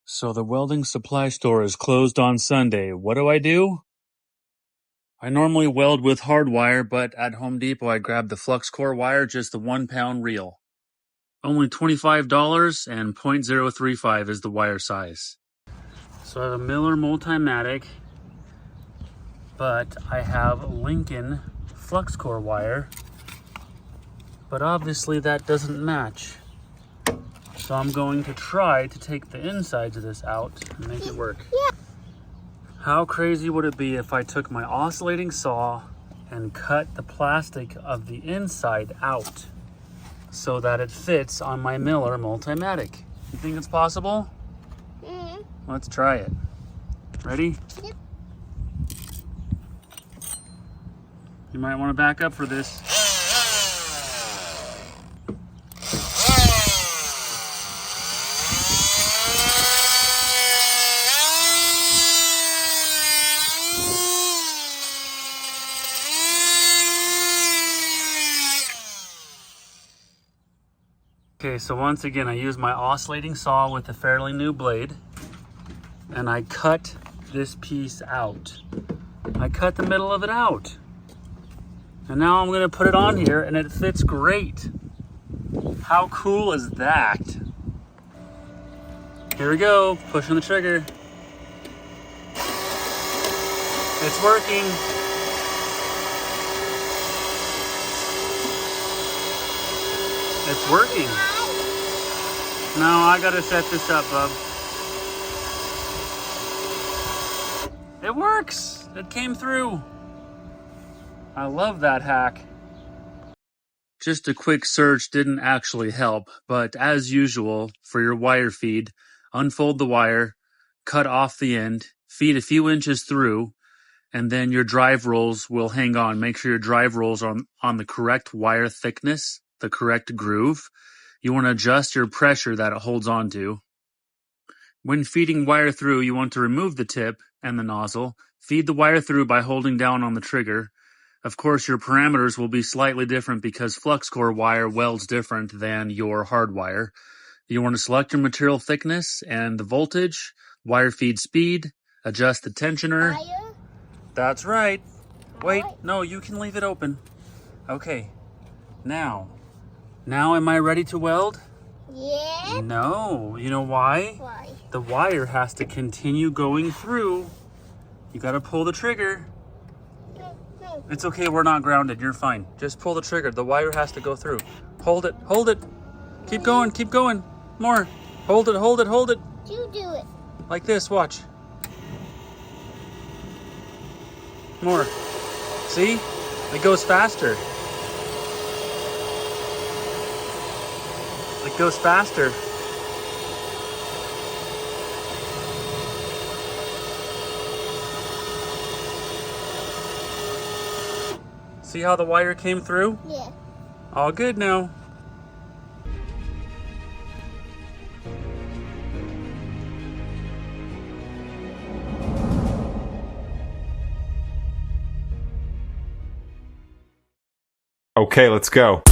So the welding supply store is closed on Sunday. What do? I normally weld with hard wire, but at Home Depot I grabbed the flux core wire, just the 1 pound reel. Only $25 and 0.035 is the wire size. So I have a Miller Multimatic, but I have Lincoln flux core wire, but obviously that doesn't match. So I'm going to try to take the insides of this out and make it work. Yeah. How crazy would it be if I took my oscillating saw and cut the plastic of the inside out so that it fits on my Miller Multimatic? You think it's possible? Mm-hmm. Let's try it. Ready? Yep. You might want to back up for this. Okay, so once again, I use my oscillating saw with a fairly new blade, and I cut this piece out. I cut the middle of it out. And now I'm gonna put it on here and it fits great. How cool is that? Here we go, pushing the trigger. It's working. It's working. No, I gotta set this up, bub. It works. It came through. I love that hack. Just a quick search didn't actually help, but as usual, for your wire feed, unfold the wire, cut off the end, feed a few inches through, and then your drive rolls will hang on. Make sure your drive rolls are on the correct wire thickness, the correct groove. You want to adjust your pressure that it holds on to. When feeding wire through, you want to remove the tip and the nozzle. Feed the wire through by holding down on the trigger. Of course, your parameters will be slightly different because flux core wire welds different than your hard wire. You want to select your material thickness and the voltage, wire feed speed, adjust the tensioner. Fire? That's right. Wait, no, you can leave it open. Okay, now am I ready to weld? Yeah. No, you know why? Why? The wire has to continue going through. You gotta pull the trigger. It's okay, we're not grounded, you're fine. Just pull the trigger, the wire has to go through. Hold it, hold it. Keep going, more. Hold it, hold it, hold it. You do it. Like this, watch. More. See? It goes faster. It goes faster. See how the wire came through? Yeah. All good now. Okay, let's go.